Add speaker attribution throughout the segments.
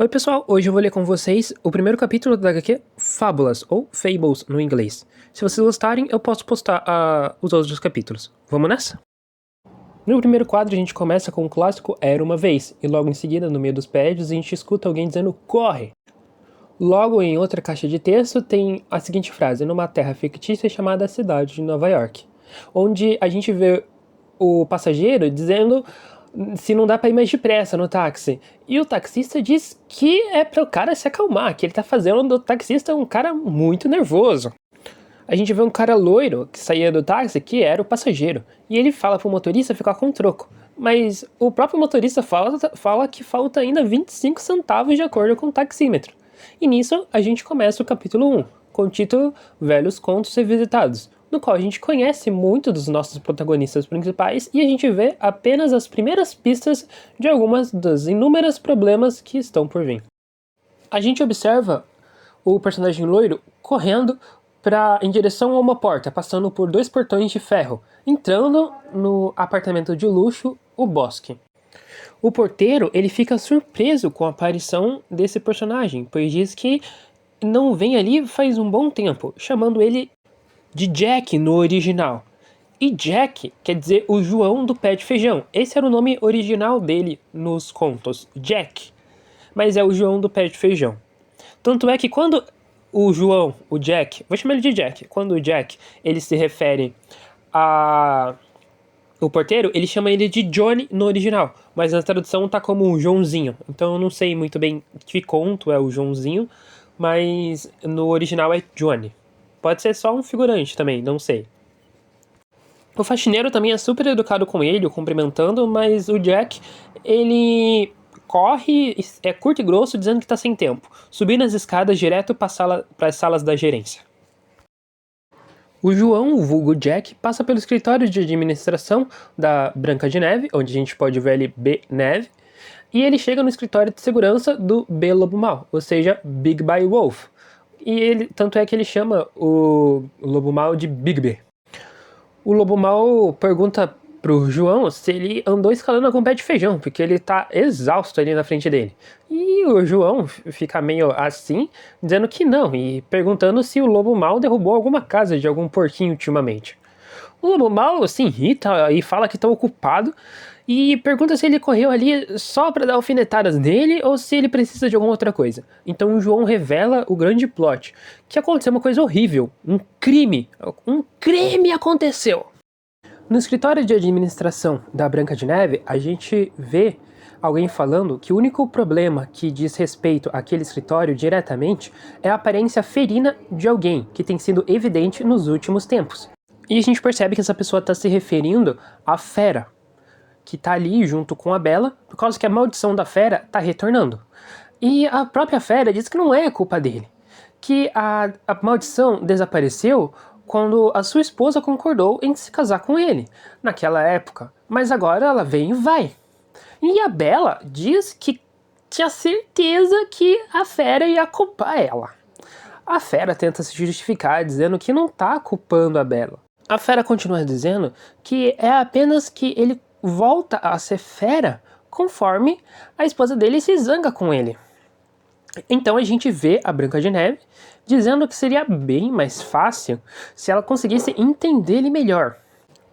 Speaker 1: Oi pessoal, hoje eu vou ler com vocês o primeiro capítulo da HQ Fábulas, ou Fables no inglês. Se vocês gostarem, eu posso postar os outros capítulos. Vamos nessa? No primeiro quadro a gente começa com o clássico Era Uma Vez, e logo em seguida, no meio dos prédios, a gente escuta alguém dizendo corre! Logo em outra caixa de texto tem a seguinte frase: numa terra fictícia chamada Cidade de Nova York, onde a gente vê o passageiro dizendo se não dá pra ir mais depressa no táxi. E o taxista diz que é para o cara se acalmar, que ele tá fazendo do taxista um cara muito nervoso. A gente vê um cara loiro que saía do táxi, que era o passageiro, e ele fala pro motorista ficar com troco. Mas o próprio motorista fala que falta ainda 25 centavos de acordo com o taxímetro. E nisso a gente começa o capítulo 1, com o título Velhos Contos Revisitados, no qual a gente conhece muito dos nossos protagonistas principais e a gente vê apenas as primeiras pistas de algumas das inúmeras problemas que estão por vir. A gente observa o personagem loiro correndo em direção a uma porta, passando por 2 portões de ferro, entrando no apartamento de luxo, o Bosque. O porteiro, ele fica surpreso com a aparição desse personagem, pois diz que não vem ali faz um bom tempo, chamando ele de Jack no original. E Jack quer dizer o João do pé de feijão. Esse era o nome original dele nos contos, Jack. Mas é o João do pé de feijão. Tanto é que quando o João, o Jack, vou chamar ele de Jack, quando o Jack, ele se refere o porteiro, ele chama ele de Johnny no original, mas na tradução tá como Joãozinho. Então eu não sei muito bem que conto é o Joãozinho, mas no original é Johnny. Pode ser só um figurante também, não sei. O faxineiro também é super educado com ele, o cumprimentando, mas o Jack, ele corre, é curto e grosso, dizendo que tá sem tempo, subindo as escadas direto para as salas da gerência. O João, o vulgo Jack, passa pelo escritório de administração da Branca de Neve, onde a gente pode ver ali B. Neve, e ele chega no escritório de segurança do B. Lobo Mal, ou seja, Big Bad Wolf. E ele, tanto é que ele chama o Lobo Mal de Big B. O Lobo Mal pergunta pro João se ele andou escalando com o pé de feijão, porque ele tá exausto ali na frente dele. E o João fica meio assim, dizendo que não, e perguntando se o Lobo Mal derrubou alguma casa de algum porquinho ultimamente. O Lobo Mal se irrita e fala que tá ocupado, e pergunta se ele correu ali só pra dar alfinetadas nele ou se ele precisa de alguma outra coisa. Então o João revela o grande plot, que aconteceu uma coisa horrível, um crime aconteceu. No escritório de administração da Branca de Neve, a gente vê alguém falando que o único problema que diz respeito àquele escritório diretamente é a aparência ferina de alguém que tem sido evidente nos últimos tempos. E a gente percebe que essa pessoa está se referindo à Fera, que está ali junto com a Bella, por causa que a maldição da Fera está retornando. E a própria Fera diz que não é culpa dele, que a maldição desapareceu quando a sua esposa concordou em se casar com ele, naquela época, mas agora ela vem e vai. E a Bella diz que tinha certeza que a Fera ia culpar ela. A Fera tenta se justificar, dizendo que não está culpando a Bella. A Fera continua dizendo que é apenas que ele volta a ser fera conforme a esposa dele se zanga com ele. Então a gente vê a Branca de Neve dizendo que seria bem mais fácil se ela conseguisse entender ele melhor.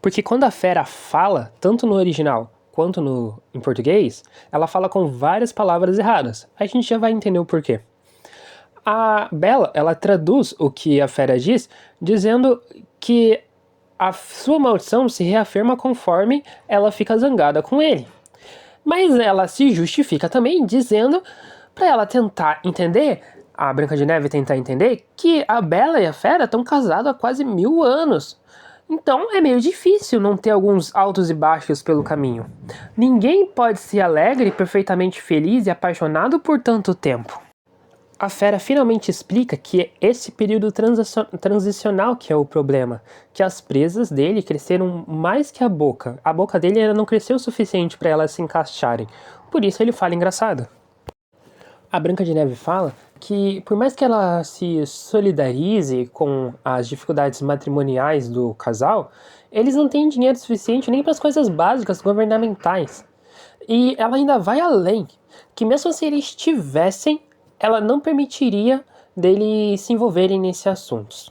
Speaker 1: Porque quando a Fera fala, tanto no original quanto em português, ela fala com várias palavras erradas. A gente já vai entender o porquê. A Bella, ela traduz o que a Fera diz, dizendo que a sua maldição se reafirma conforme ela fica zangada com ele. Mas ela se justifica também dizendo para ela tentar entender, a Branca de Neve tentar entender, que a Bella e a Fera estão casados há quase 1000 anos. Então é meio difícil não ter alguns altos e baixos pelo caminho. Ninguém pode ser alegre, perfeitamente feliz e apaixonado por tanto tempo. A Fera finalmente explica que é esse período transicional que é o problema, que as presas dele cresceram mais que a boca. A boca dele ainda não cresceu o suficiente para elas se encaixarem, por isso ele fala engraçado. A Branca de Neve fala que, por mais que ela se solidarize com as dificuldades matrimoniais do casal, eles não têm dinheiro suficiente nem para as coisas básicas governamentais. E ela ainda vai além, que mesmo se eles tivessem, ela não permitiria deles se envolverem nesses assuntos.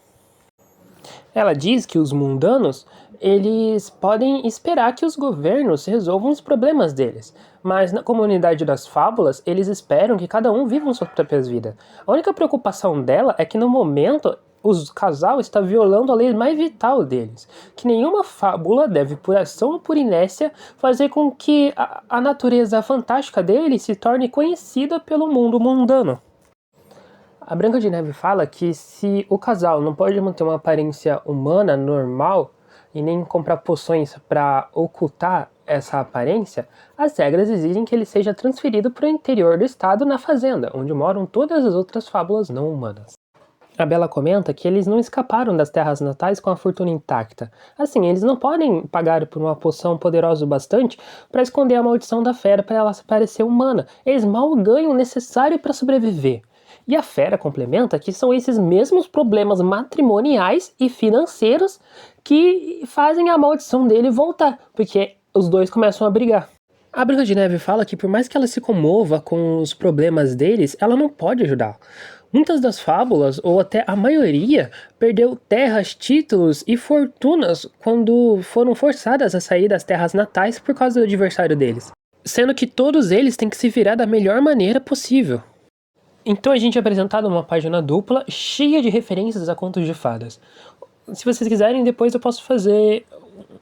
Speaker 1: Ela diz que os mundanos, eles podem esperar que os governos resolvam os problemas deles, mas na comunidade das fábulas, eles esperam que cada um viva suas próprias vidas. A única preocupação dela é que no momento o casal está violando a lei mais vital deles, que nenhuma fábula deve, por ação ou por inércia, fazer com que a natureza fantástica deles se torne conhecida pelo mundo mundano. A Branca de Neve fala que se o casal não pode manter uma aparência humana normal e nem comprar poções para ocultar essa aparência, as regras exigem que ele seja transferido para o interior do estado na fazenda, onde moram todas as outras fábulas não humanas. A Bela comenta que eles não escaparam das terras natais com a fortuna intacta. Assim, eles não podem pagar por uma poção poderosa o bastante para esconder a maldição da fera para ela parecer humana. Eles mal ganham o necessário para sobreviver. E a fera complementa que são esses mesmos problemas matrimoniais e financeiros que fazem a maldição dele voltar, porque os dois começam a brigar. A Branca de Neve fala que por mais que ela se comova com os problemas deles, ela não pode ajudar. Muitas das fábulas, ou até a maioria, perdeu terras, títulos e fortunas quando foram forçadas a sair das terras natais por causa do adversário deles, sendo que todos eles têm que se virar da melhor maneira possível. Então a gente é apresentado uma página dupla cheia de referências a contos de fadas. Se vocês quiserem, depois eu posso fazer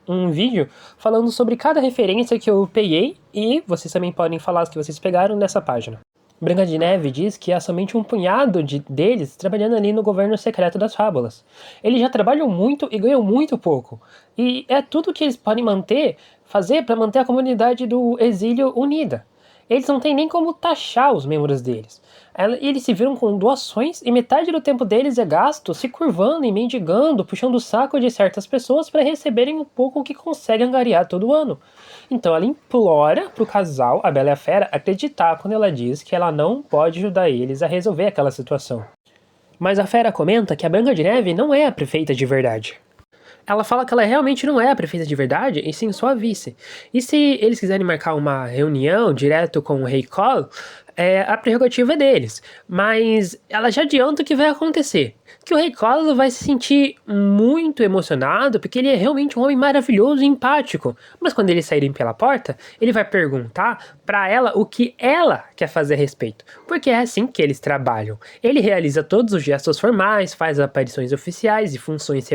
Speaker 1: um vídeo falando sobre cada referência que eu peguei e vocês também podem falar as que vocês pegaram nessa página. Branca de Neve diz que há somente um punhado deles trabalhando ali no governo secreto das fábulas. Eles já trabalham muito e ganham muito pouco. E é tudo que eles podem fazer para manter a comunidade do exílio unida. Eles não têm nem como taxar os membros deles. Eles se viram com doações e metade do tempo deles é gasto se curvando e mendigando, puxando o saco de certas pessoas para receberem o pouco que conseguem angariar todo ano. Então ela implora pro casal, a Bela e a Fera, acreditar quando ela diz que ela não pode ajudar eles a resolver aquela situação. Mas a Fera comenta que a Branca de Neve não é a prefeita de verdade. Ela fala que ela realmente não é a prefeita de verdade, e sim só a vice. E se eles quiserem marcar uma reunião direto com o Rei Cole, a prerrogativa é deles. Mas ela já adianta o que vai acontecer. Que o Rei Cole vai se sentir muito emocionado, porque ele é realmente um homem maravilhoso e empático. Mas quando eles saírem pela porta, ele vai perguntar pra ela o que ela quer fazer a respeito. Porque é assim que eles trabalham. Ele realiza todos os gestos formais, faz aparições oficiais e funções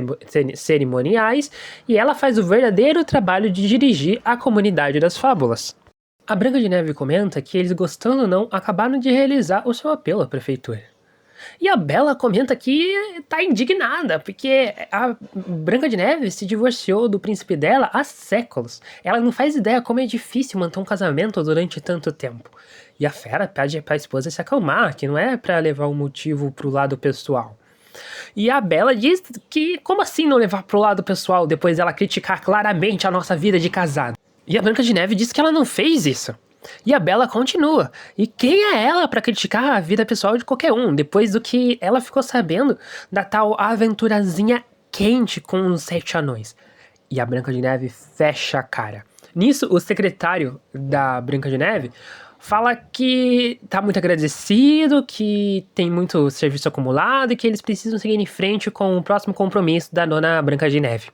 Speaker 1: cerimoniais, e ela faz o verdadeiro trabalho de dirigir a comunidade das fábulas. A Branca de Neve comenta que eles, gostando ou não, acabaram de realizar o seu apelo à prefeitura. E a Bela comenta que tá indignada, porque a Branca de Neve se divorciou do príncipe dela há séculos. Ela não faz ideia como é difícil manter um casamento durante tanto tempo. E a Fera pede pra esposa se acalmar, que não é pra levar o motivo pro lado pessoal. E a Bela diz que como assim não levar pro lado pessoal depois dela criticar claramente a nossa vida de casado? E a Branca de Neve diz que ela não fez isso. E a Bela continua. E quem é ela para criticar a vida pessoal de qualquer um, depois do que ela ficou sabendo da tal aventurazinha quente com os 7 anões? E a Branca de Neve fecha a cara. Nisso, o secretário da Branca de Neve fala que tá muito agradecido, que tem muito serviço acumulado e que eles precisam seguir em frente com o próximo compromisso da dona Branca de Neve,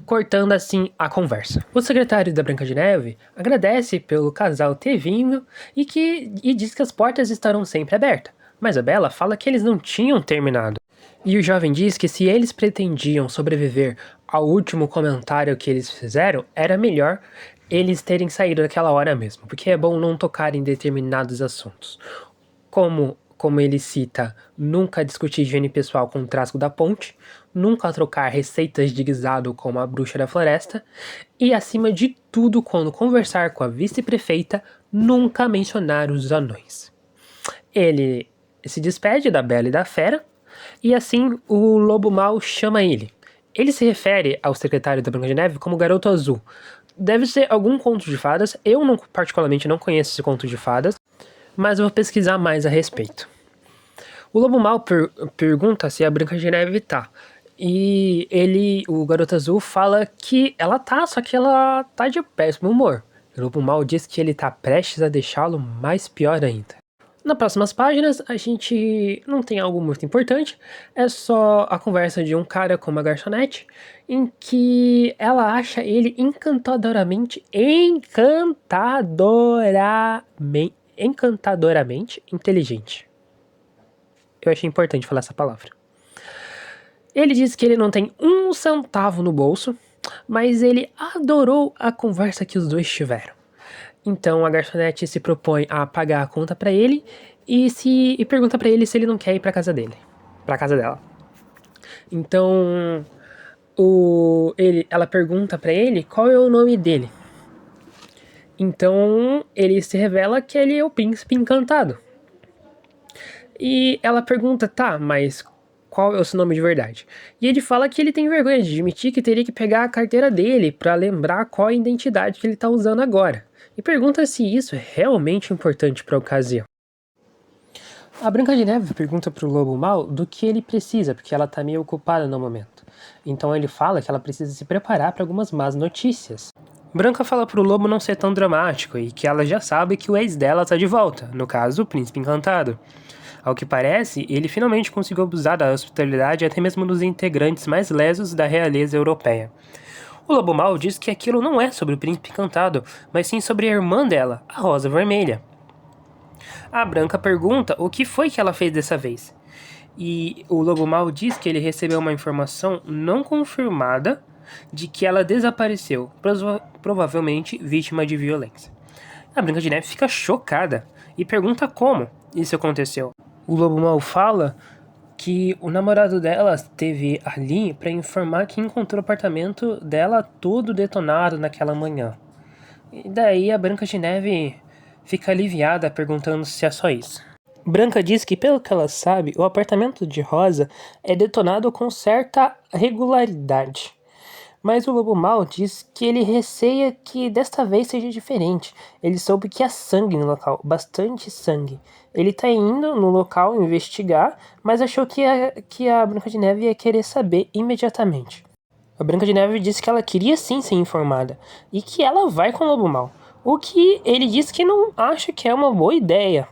Speaker 1: cortando assim a conversa. O secretário da Branca de Neve agradece pelo casal ter vindo e diz que as portas estarão sempre abertas, mas a Bela fala que eles não tinham terminado. E o jovem diz que se eles pretendiam sobreviver ao último comentário que eles fizeram, era melhor eles terem saído naquela hora mesmo, porque é bom não tocar em determinados assuntos. Como ele cita, nunca discutir higiene pessoal com o Trasgo da Ponte, nunca trocar receitas de guisado com a bruxa da floresta, e acima de tudo, quando conversar com a vice-prefeita, nunca mencionar os anões. Ele se despede da Bela e da Fera, e assim o Lobo Mau chama ele. Ele se refere ao secretário da Branca de Neve como Garoto Azul. Deve ser algum conto de fadas, eu particularmente não conheço esse conto de fadas, mas eu vou pesquisar mais a respeito. O Lobo Mau pergunta se a Branca de Neve tá. E o Garoto Azul, fala que ela tá, só que ela tá de péssimo humor. O lobo mau diz que ele tá prestes a deixá-lo mais pior ainda. Nas próximas páginas, a gente não tem algo muito importante, é só a conversa de um cara com uma garçonete, em que ela acha ele encantadoramente inteligente. Eu achei importante falar essa palavra. Ele diz que ele não tem um centavo no bolso, mas ele adorou a conversa que os dois tiveram. Então a garçonete se propõe a pagar a conta pra ele e pergunta pra ele se ele não quer ir pra casa dela. Então ela pergunta pra ele qual é o nome dele. Então ele se revela que ele é o príncipe encantado. E ela pergunta, tá, mas qual é o seu nome de verdade? E ele fala que ele tem vergonha de admitir que teria que pegar a carteira dele pra lembrar qual é a identidade que ele tá usando agora. E pergunta se isso é realmente importante pra ocasião. A Branca de Neve pergunta pro Lobo Mau do que ele precisa, porque ela tá meio ocupada no momento. Então ele fala que ela precisa se preparar para algumas más notícias. Branca fala pro Lobo não ser tão dramático e que ela já sabe que o ex dela tá de volta, no caso, o Príncipe Encantado. Ao que parece, ele finalmente conseguiu abusar da hospitalidade até mesmo dos integrantes mais lesos da realeza europeia. O Lobo Mau diz que aquilo não é sobre o Príncipe Encantado, mas sim sobre a irmã dela, a Rosa Vermelha. A Branca pergunta o que foi que ela fez dessa vez. E o Lobo Mau diz que ele recebeu uma informação não confirmada de que ela desapareceu, provavelmente vítima de violência. A Branca de Neve fica chocada e pergunta como isso aconteceu. O Lobo Mau fala que o namorado dela esteve ali para informar que encontrou o apartamento dela todo detonado naquela manhã. E daí a Branca de Neve fica aliviada perguntando se é só isso. Branca diz que, pelo que ela sabe, o apartamento de Rosa é detonado com certa regularidade. Mas o Lobo Mau diz que ele receia que desta vez seja diferente. Ele soube que há sangue no local, bastante sangue. Ele tá indo no local investigar, mas achou que a Branca de Neve ia querer saber imediatamente. A Branca de Neve disse que ela queria sim ser informada, e que ela vai com o Lobo Mau. O que ele diz que não acha que é uma boa ideia.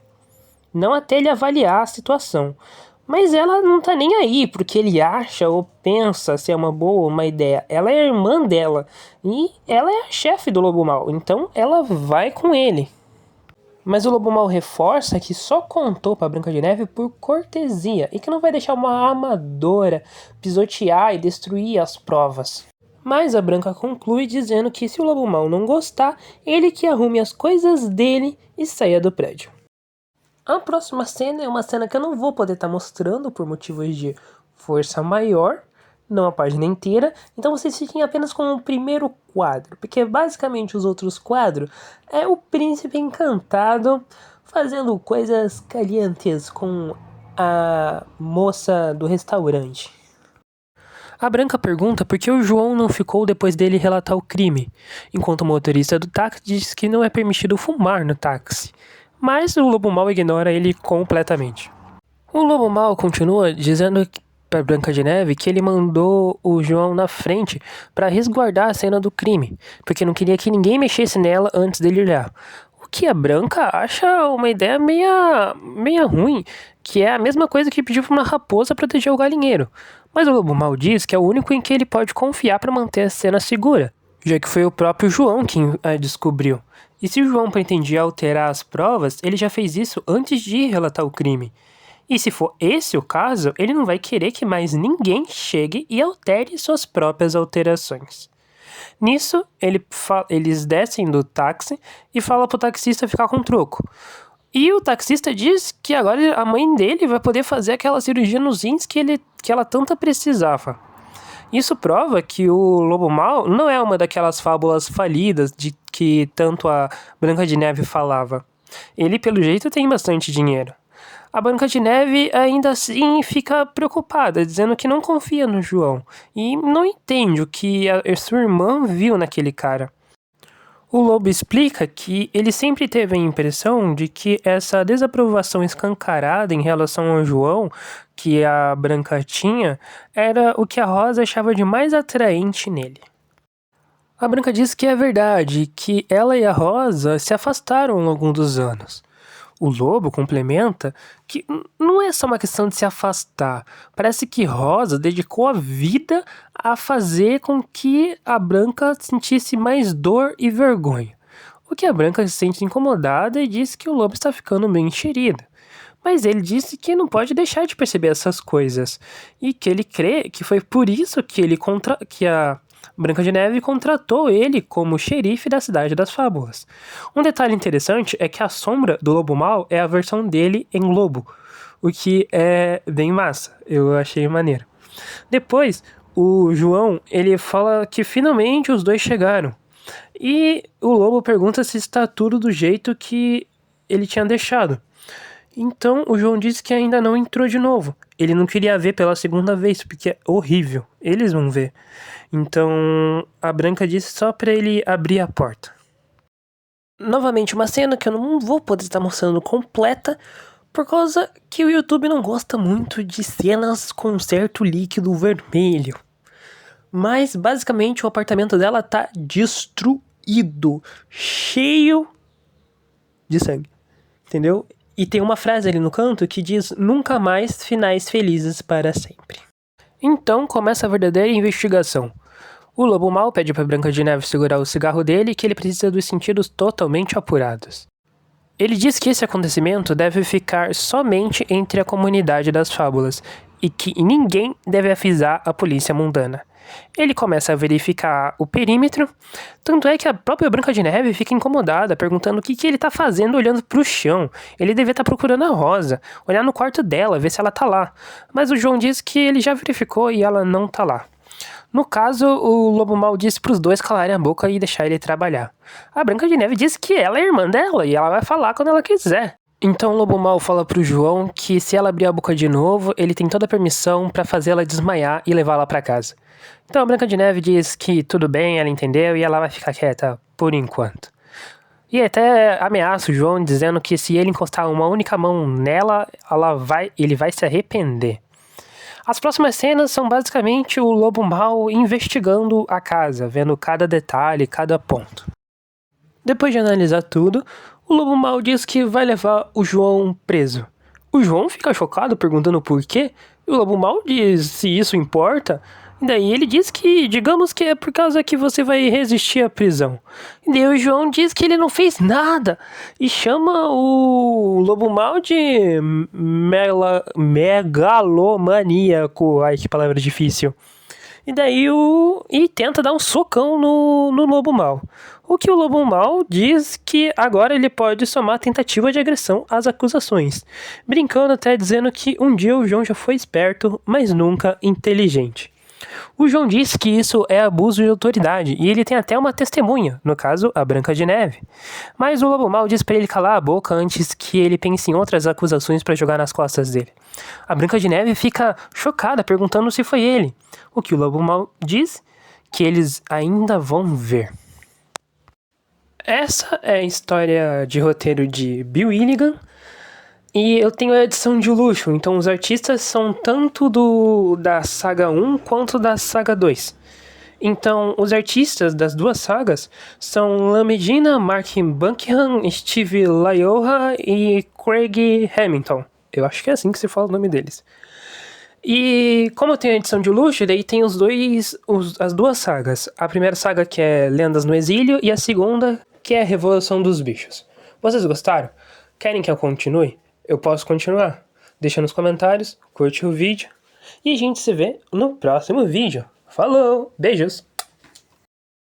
Speaker 1: Não até ele avaliar a situação. Mas ela não tá nem aí porque ele acha ou pensa se é uma boa ou uma ideia. Ela é a irmã dela e ela é a chefe do Lobo Mau, então ela vai com ele. Mas o Lobo Mau reforça que só contou pra Branca de Neve por cortesia e que não vai deixar uma amadora pisotear e destruir as provas. Mas a Branca conclui dizendo que se o Lobo Mau não gostar, ele que arrume as coisas dele e saia do prédio. A próxima cena é uma cena que eu não vou poder estar mostrando por motivos de força maior, não a página inteira, então vocês fiquem apenas com o primeiro quadro, porque basicamente os outros quadros é o príncipe encantado fazendo coisas calientes com a moça do restaurante. A Branca pergunta por que o João não ficou depois dele relatar o crime, enquanto o motorista do táxi diz que não é permitido fumar no táxi. Mas o Lobo Mau ignora ele completamente. O Lobo Mau continua dizendo para Branca de Neve que ele mandou o João na frente para resguardar a cena do crime, porque não queria que ninguém mexesse nela antes dele olhar. O que a Branca acha uma ideia meia ruim, que é a mesma coisa que pedir para uma raposa proteger o galinheiro. Mas o Lobo Mau diz que é o único em que ele pode confiar para manter a cena segura, já que foi o próprio João quem a descobriu. E se o João pretendia alterar as provas, ele já fez isso antes de relatar o crime. E se for esse o caso, ele não vai querer que mais ninguém chegue e altere suas próprias alterações. Nisso, eles descem do táxi e falam pro taxista ficar com troco. E o taxista diz que agora a mãe dele vai poder fazer aquela cirurgia nos rins que ela tanto precisava. Isso prova que o Lobo Mau não é uma daquelas fábulas falidas de que tanto a Branca de Neve falava. Ele, pelo jeito, tem bastante dinheiro. A Branca de Neve ainda assim fica preocupada, dizendo que não confia no João e não entende o que a sua irmã viu naquele cara. O Lobo explica que ele sempre teve a impressão de que essa desaprovação escancarada em relação ao João que a Branca tinha era o que a Rosa achava de mais atraente nele. A Branca diz que é verdade, que ela e a Rosa se afastaram ao longo dos anos. O Lobo complementa que não é só uma questão de se afastar. Parece que Rosa dedicou a vida a fazer com que a Branca sentisse mais dor e vergonha. O que a Branca se sente incomodada e diz que o Lobo está ficando bem enxerido. Mas ele disse que não pode deixar de perceber essas coisas e que ele crê que foi por isso que a Branca de Neve contratou ele como xerife da Cidade das Fábulas. Um detalhe interessante é que a sombra do Lobo Mau é a versão dele em lobo, o que é bem massa, eu achei maneiro. Depois, o João, ele fala que finalmente os dois chegaram. E o Lobo pergunta se está tudo do jeito que ele tinha deixado. Então o João disse que ainda não entrou de novo. Ele não queria ver pela segunda vez, porque é horrível. Eles vão ver. Então a Branca disse só pra ele abrir a porta. Novamente, uma cena que eu não vou poder estar mostrando completa, por causa que o YouTube não gosta muito de cenas com certo líquido vermelho. Mas basicamente o apartamento dela tá destruído, cheio de sangue. Entendeu? E tem uma frase ali no canto que diz: nunca mais finais felizes para sempre. Então começa a verdadeira investigação. O Lobo Mau pede para Branca de Neve segurar o cigarro dele e que ele precisa dos sentidos totalmente apurados. Ele diz que esse acontecimento deve ficar somente entre a comunidade das fábulas e que ninguém deve avisar a polícia mundana. Ele começa a verificar o perímetro, tanto é que a própria Branca de Neve fica incomodada, perguntando o que ele tá fazendo olhando pro chão. Ele devia estar procurando a Rosa, olhar no quarto dela, ver se ela tá lá. Mas o João diz que ele já verificou e ela não tá lá. No caso, o Lobo Mau disse pros dois calarem a boca e deixar ele trabalhar. A Branca de Neve diz que ela é irmã dela e ela vai falar quando ela quiser. Então o Lobo Mau fala pro João que se ela abrir a boca de novo, ele tem toda a permissão pra fazer ela desmaiar e levá-la pra casa. Então a Branca de Neve diz que tudo bem, ela entendeu e ela vai ficar quieta por enquanto. E até ameaça o João dizendo que se ele encostar uma única mão nela, ele vai se arrepender. As próximas cenas são basicamente o Lobo Mau investigando a casa, vendo cada detalhe, cada ponto. Depois de analisar tudo, o Lobo Mau diz que vai levar o João preso. O João fica chocado, perguntando por quê, e o Lobo Mau diz se isso importa. E daí ele diz que, digamos que é por causa que você vai resistir à prisão. E daí o João diz que ele não fez nada. E chama o Lobo Mau de megalomaníaco. Ai, que palavra difícil. E daí e tenta dar um socão no Lobo Mau. O que o Lobo Mau diz que agora ele pode somar tentativa de agressão às acusações. Brincando até dizendo que um dia o João já foi esperto, mas nunca inteligente. O João diz que isso é abuso de autoridade e ele tem até uma testemunha, no caso, a Branca de Neve. Mas o Lobo Mau diz para ele calar a boca antes que ele pense em outras acusações para jogar nas costas dele. A Branca de Neve fica chocada, perguntando se foi ele. O que o Lobo Mau diz que eles ainda vão ver. Essa é a história de roteiro de Bill Willigan. E eu tenho a edição de luxo, então os artistas são tanto da saga 1 quanto da saga 2. Então, os artistas das duas sagas são Lan Medina, Mark Buckingham, Steve Laioha e Craig Hamilton. Eu acho que é assim que se fala o nome deles. E como eu tenho a edição de luxo, daí tem as duas sagas. A primeira saga que é Lendas no Exílio e a segunda que é Revolução dos Bichos. Vocês gostaram? Querem que eu continue? Eu posso continuar. Deixa nos comentários, curte o vídeo e a gente se vê no próximo vídeo. Falou, beijos!